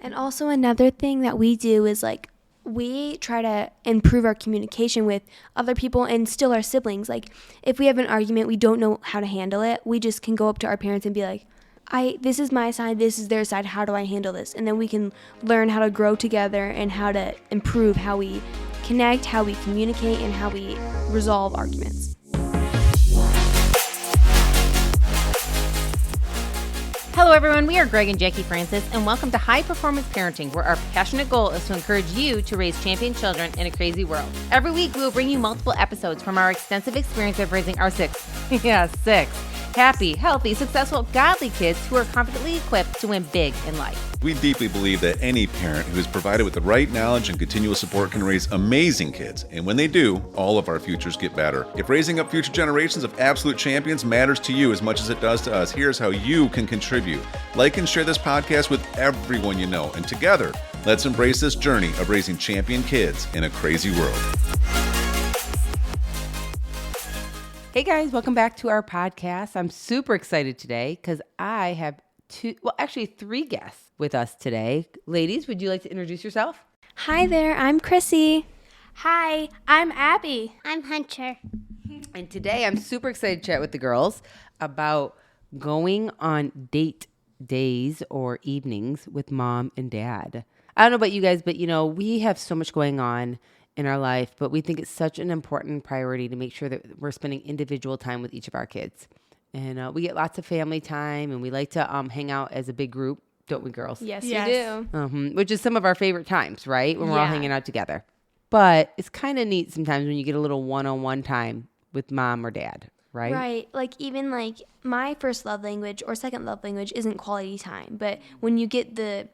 And also another thing that we do is like we try to improve our communication with other people and still our siblings. Like if we have an argument, we don't know how to handle it, we just can go up to our parents and be like, this is my side, this is their side, how do I handle this? And then we can learn how to grow together and how to improve how we connect, how we communicate, and how we resolve arguments. Hello everyone, we are Greg and Jackie Francis, and welcome to High Performance Parenting, where our passionate goal is to encourage you to raise champion children in a crazy world. Every week we will bring you multiple episodes from our extensive experience of raising our six happy, healthy, successful, godly kids who are confidently equipped to win big in life. We deeply believe that any parent who is provided with the right knowledge and continual support can raise amazing kids. And when they do, all of our futures get better. If raising up future generations of absolute champions matters to you as much as it does to us, here's how you can contribute. Like and share this podcast with everyone you know. And together, let's embrace this journey of raising champion kids in a crazy world. Hey guys, welcome back to our podcast. I'm super excited today because I have three guests with us today. Ladies, would you like to introduce yourself? Hi there, I'm Crissy. Hi, I'm Abbie. I'm Hunter. And today I'm super excited to chat with the girls about going on date days or evenings with mom and dad. I don't know about you guys, but we have so much going on in our life, but we think it's such an important priority to make sure that we're spending individual time with each of our kids. And we get lots of family time, and we like to hang out as a big group, don't we, girls? Yes. We do. Which is some of our favorite times, right? When we're all hanging out together. But it's kind of neat sometimes when you get a little one-on-one time with mom or dad, right? Right. Like even like my first love language or second love language isn't quality time. But when you get the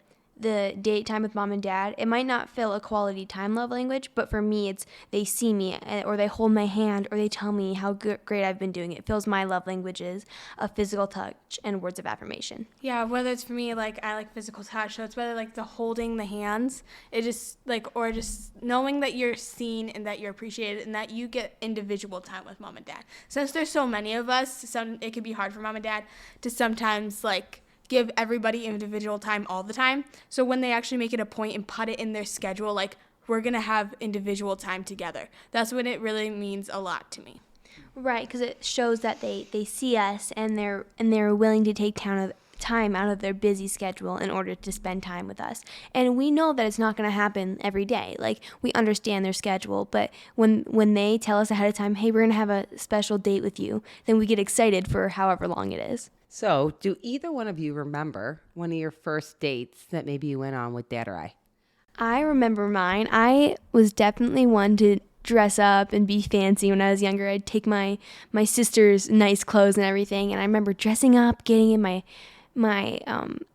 date time with mom and dad, it might not feel a quality time love language, but for me it's they see me or they hold my hand or they tell me how great I've been doing. It feels my love languages of physical touch and words of affirmation. Yeah, whether it's for me, like I like physical touch, so it's whether like the holding the hands, it just like, or just knowing that you're seen and that you're appreciated and that you get individual time with mom and dad. Since there's so many of us, it can be hard for mom and dad to sometimes like give everybody individual time all the time. So when they actually make it a point and put it in their schedule, like we're going to have individual time together, that's when it really means a lot to me. Right, because it shows that they see us and they're willing to take time out of their busy schedule in order to spend time with us. And we know that it's not going to happen every day. Like we understand their schedule, but when they tell us ahead of time, hey, we're going to have a special date with you, then we get excited for however long it is. So, do either one of you remember one of your first dates that maybe you went on with Dad or I? I remember mine. I was definitely one to dress up and be fancy when I was younger. I'd take my sister's nice clothes and everything, and I remember dressing up, getting in my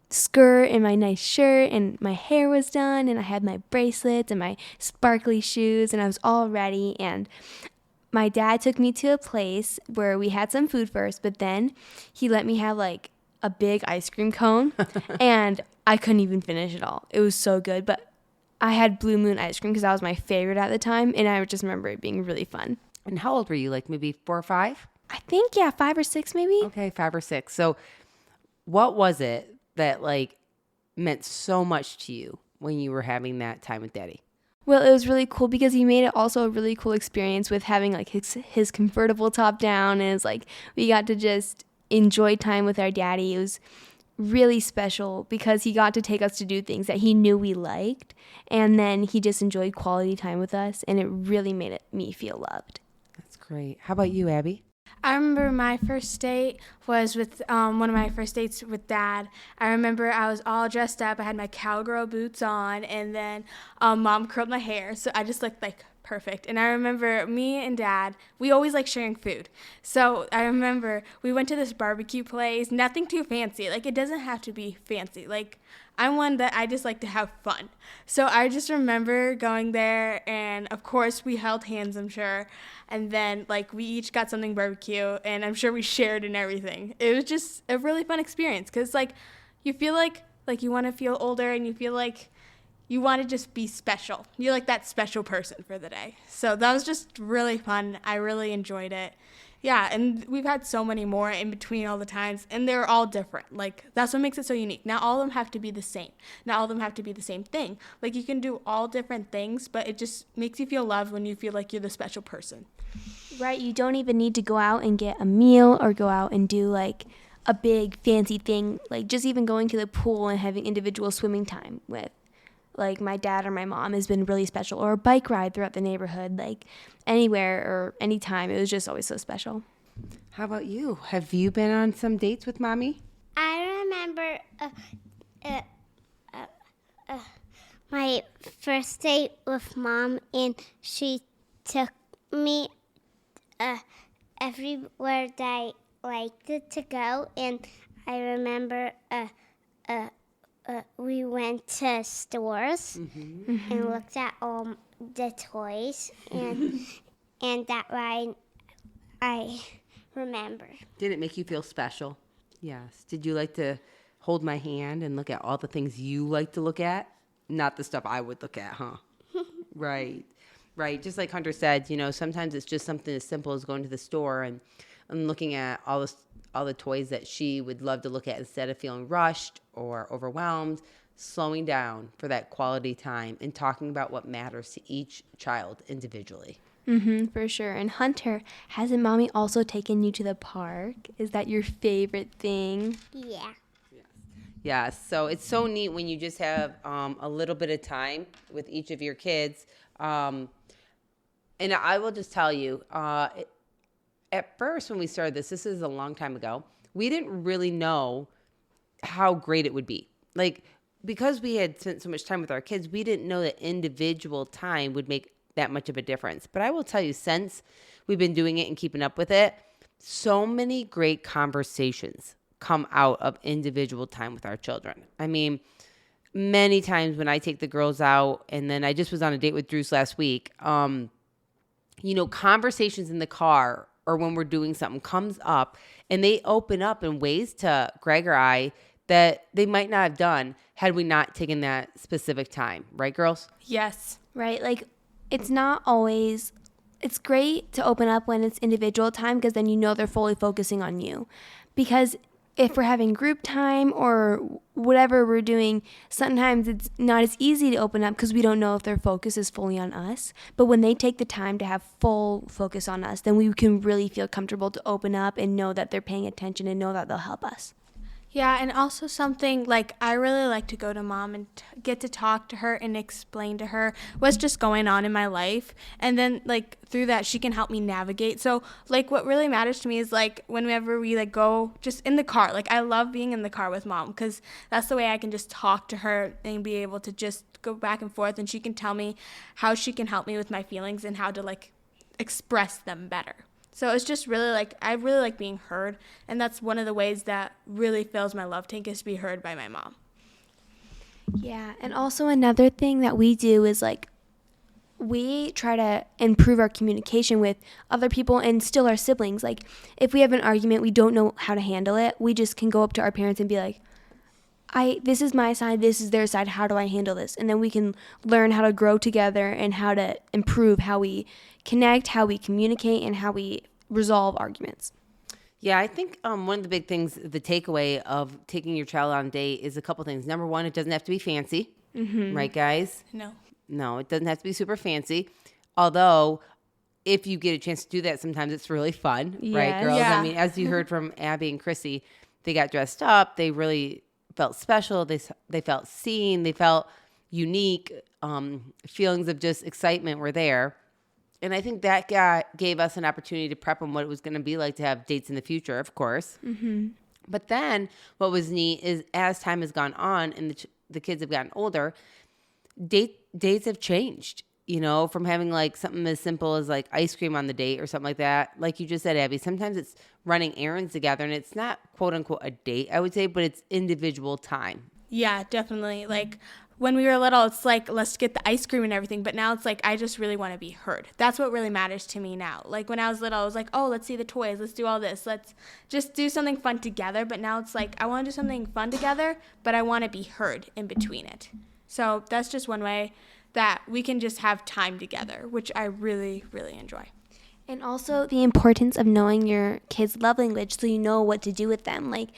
skirt and my nice shirt, and my hair was done, and I had my bracelets and my sparkly shoes, and I was all ready, and my dad took me to a place where we had some food first, but then he let me have like a big ice cream cone and I couldn't even finish it all. It was so good, but I had Blue Moon ice cream because that was my favorite at the time, and I just remember it being really fun. And how old were you? Like maybe 4 or 5? I think, 5 or 6 maybe. Okay, 5 or 6. So what was it that like meant so much to you when you were having that time with Daddy? Well, it was really cool because he made it also a really cool experience with having like his convertible top down, and it's like we got to just enjoy time with our daddy. It was really special because he got to take us to do things that he knew we liked, and then he just enjoyed quality time with us, and it really made me feel loved. That's great. How about you, Abbie? I remember my first date was with one of my first dates with Dad. I remember I was all dressed up. I had my cowgirl boots on, and then Mom curled my hair, so I just looked like perfect. And I remember me and Dad, we always like sharing food. So I remember we went to this barbecue place, nothing too fancy. Like it doesn't have to be fancy. Like I'm one that I just like to have fun. So I just remember going there, and of course we held hands, I'm sure. And then like we each got something barbecue, and I'm sure we shared and everything. It was just a really fun experience because like you feel like you want to feel older, and you feel like you want to just be special. You're like that special person for the day. So that was just really fun. I really enjoyed it. Yeah, and we've had so many more in between all the times, and they're all different. Like, that's what makes it so unique. Not all of them have to be the same. Not all of them have to be the same thing. Like, you can do all different things, but it just makes you feel loved when you feel like you're the special person. Right, you don't even need to go out and get a meal or go out and do like a big fancy thing. Like just even going to the pool and having individual swimming time with like my dad or my mom has been really special, or a bike ride throughout the neighborhood, like anywhere or anytime. It was just always so special. How about you? Have you been on some dates with Mommy? I remember my first date with Mom, and she took me everywhere that I liked to go. And I remember we went to stores and looked at all the toys, and that ride I remember. Did it make you feel special? Yes. Did you like to hold my hand and look at all the things you like to look at? Not the stuff I would look at, huh? Right. Right. Just like Hunter said, you know, sometimes it's just something as simple as going to the store and looking at all the toys that she would love to look at instead of feeling rushed or overwhelmed, slowing down for that quality time and talking about what matters to each child individually. For sure. And Hunter, hasn't Mommy also taken you to the park? Is that your favorite thing? Yeah. Yeah, so it's so neat when you just have a little bit of time with each of your kids. And I will just tell you, at first when we started this is a long time ago, we didn't really know how great it would be. Like, because we had spent so much time with our kids, we didn't know that individual time would make that much of a difference. But I will tell you, since we've been doing it and keeping up with it, so many great conversations come out of individual time with our children. I mean, many times when I take the girls out, and then I just was on a date with Drews last week, you know, conversations in the car or when we're doing something comes up, and they open up in ways to Greg or I that they might not have done had we not taken that specific time. Right, girls? Yes. Right? Like, it's not always, it's great to open up when it's individual time because then you know they're fully focusing on you. Because if we're having group time or whatever we're doing, sometimes it's not as easy to open up because we don't know if their focus is fully on us. But when they take the time to have full focus on us, then we can really feel comfortable to open up and know that they're paying attention and know that they'll help us. Yeah, and also something, like, I really like to go to Mom and get to talk to her and explain to her what's just going on in my life. And then, like, through that, she can help me navigate. So, like, what really matters to me is, like, whenever we, like, go just in the car. Like, I love being in the car with Mom because that's the way I can just talk to her and be able to just go back and forth. And she can tell me how she can help me with my feelings and how to, like, express them better. So it's just really like, I really like being heard. And that's one of the ways that really fills my love tank, is to be heard by my mom. Yeah, and also another thing that we do is like we try to improve our communication with other people and still our siblings. Like if we have an argument, we don't know how to handle it, we just can go up to our parents and be like, this is my side, this is their side, how do I handle this? And then we can learn how to grow together and how to improve how we connect, how we communicate, and how we resolve arguments. Yeah, I think one of the big things, the takeaway of taking your child on a date is a couple things. Number one, it doesn't have to be fancy. Right, guys? No, it doesn't have to be super fancy. Although, if you get a chance to do that, sometimes it's really fun. Yes. Right, girls? Yeah. I mean, as you heard from Abbie and Crissy, they got dressed up. They really felt special. They felt seen. They felt unique. Feelings of just excitement were there. And I think that gave us an opportunity to prep on what it was going to be like to have dates in the future, of course. But then what was neat is as time has gone on and the kids have gotten older, dates have changed, you know, from having like something as simple as like ice cream on the date or something like that. Like you just said, Abbie, sometimes it's running errands together, and it's not quote unquote a date, I would say, but it's individual time. Yeah, definitely. Like when we were little, it's like, let's get the ice cream and everything. But now it's like, I just really want to be heard. That's what really matters to me now. Like when I was little, I was like, oh, let's see the toys. Let's do all this. Let's just do something fun together. But now it's like, I want to do something fun together, but I want to be heard in between it. So that's just one way that we can just have time together, which I really, really enjoy. And also the importance of knowing your kid's love language so you know what to do with them. Like,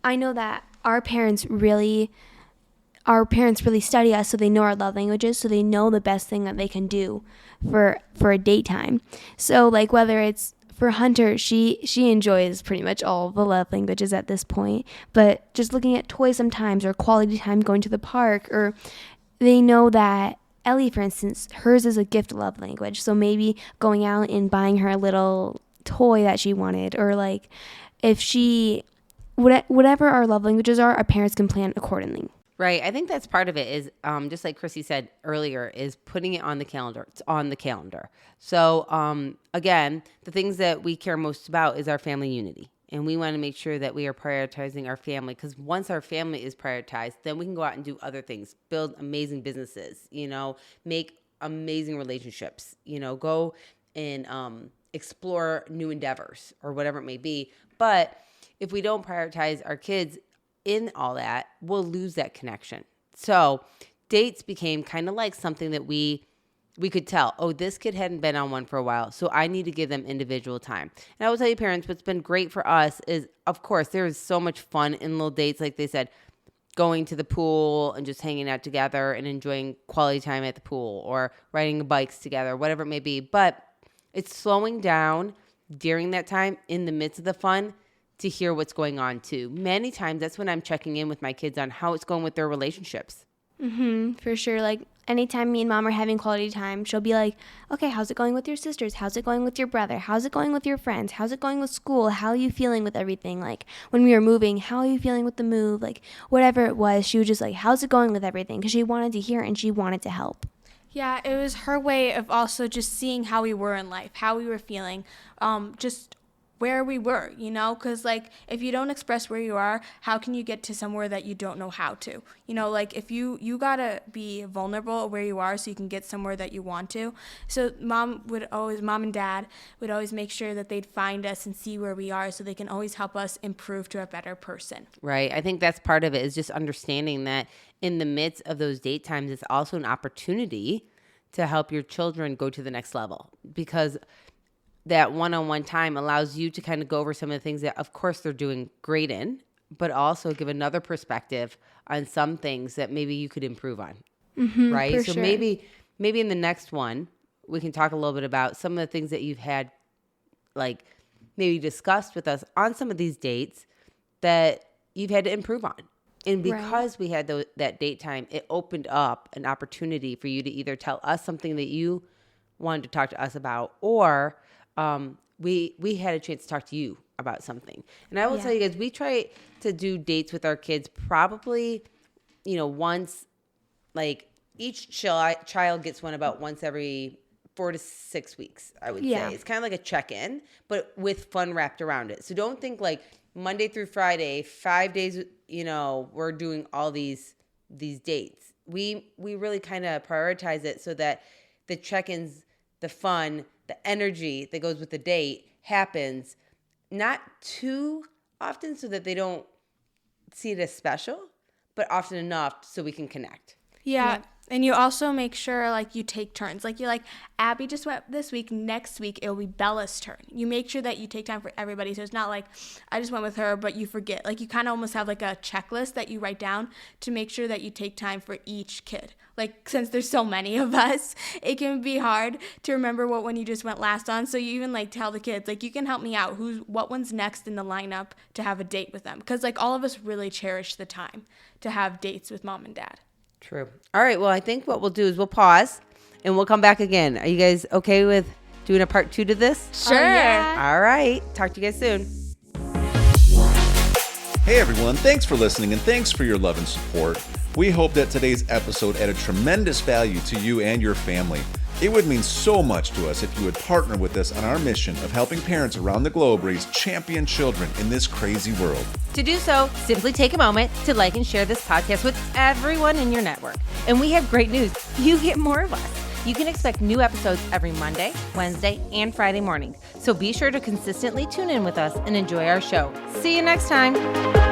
I know that our parents really study us, so they know our love languages, so they know the best thing that they can do for a date time. So like whether it's for Hunter, she enjoys pretty much all the love languages at this point, but just looking at toys sometimes, or quality time going to the park, or they know that Ellie, for instance, hers is a gift love language, so maybe going out and buying her a little toy that she wanted, or like if she whatever our love languages are, our parents can plan accordingly. Right. I think that's part of it is, just like Crissy said earlier, is putting it on the calendar. It's on the calendar. So, again, the things that we care most about is our family unity. And we want to make sure that we are prioritizing our family, because once our family is prioritized, then we can go out and do other things, build amazing businesses, make amazing relationships, go and explore new endeavors or whatever it may be. But if we don't prioritize our kids in all that, we'll lose that connection. So dates became kind of like something that we could tell, oh, this kid hadn't been on one for a while, so I need to give them individual time. And I will tell you, parents, what's been great for us is, of course, there is so much fun in little dates, like they said, going to the pool and just hanging out together and enjoying quality time at the pool, or riding bikes together, whatever it may be. But it's slowing down during that time in the midst of the fun to hear what's going on too. Many times that's when I'm checking in with my kids on how it's going with their relationships. For sure. Like anytime me and mom are having quality time, she'll be like, okay, how's it going with your sisters? How's it going with your brother? How's it going with your friends? How's it going with school? How are you feeling with everything? Like when we were moving, how are you feeling with the move? Like whatever it was, she was just like, how's it going with everything? Because she wanted to hear and she wanted to help. Yeah, it was her way of also just seeing how we were in life, how we were feeling, just where we were, because like if you don't express where you are, how can you get to somewhere that you don't know how to? Like if you gotta be vulnerable where you are so you can get somewhere that you want to. So mom and dad would always make sure that they'd find us and see where we are so they can always help us improve to a better person. Right. I think that's part of it, is just understanding that in the midst of those date times, it's also an opportunity to help your children go to the next level, because that one-on-one time allows you to kind of go over some of the things that, of course, they're doing great in, but also give another perspective on some things that maybe you could improve on, right? So sure. maybe in the next one, we can talk a little bit about some of the things that you've had, like maybe discussed with us on some of these dates that you've had to improve on. And because we had that date time, it opened up an opportunity for you to either tell us something that you wanted to talk to us about, or we had a chance to talk to you about something. And I will tell you guys, we try to do dates with our kids probably, once, like each child gets one about once every 4 to 6 weeks, I would say. It's kind of like a check-in, but with fun wrapped around it. So don't think like Monday through Friday, 5 days, we're doing all these dates. We really kind of prioritize it so that the check-ins, the fun, the energy that goes with the date happens not too often so that they don't see it as special, but often enough so we can connect. Yeah. And you also make sure, like, you take turns. Like, you're like, Abbie just went this week. Next week, it'll be Bella's turn. You make sure that you take time for everybody. So it's not like, I just went with her, but you forget. Like, you kind of almost have, like, a checklist that you write down to make sure that you take time for each kid. Like, since there's so many of us, it can be hard to remember what one you just went last on. So you even, like, tell the kids, like, you can help me out. What one's next in the lineup to have a date with them? Because, like, all of us really cherish the time to have dates with mom and dad. True. All right. Well, I think what we'll do is we'll pause and we'll come back again. Are you guys okay with doing a part 2 to this? Sure. All right. Talk to you guys soon. Hey everyone, thanks for listening and thanks for your love and support. We hope that today's episode added tremendous value to you and your family. It would mean so much to us if you would partner with us on our mission of helping parents around the globe raise champion children in this crazy world. To do so, simply take a moment to like and share this podcast with everyone in your network. And we have great news. You get more of us. You can expect new episodes every Monday, Wednesday, and Friday mornings. So be sure to consistently tune in with us and enjoy our show. See you next time.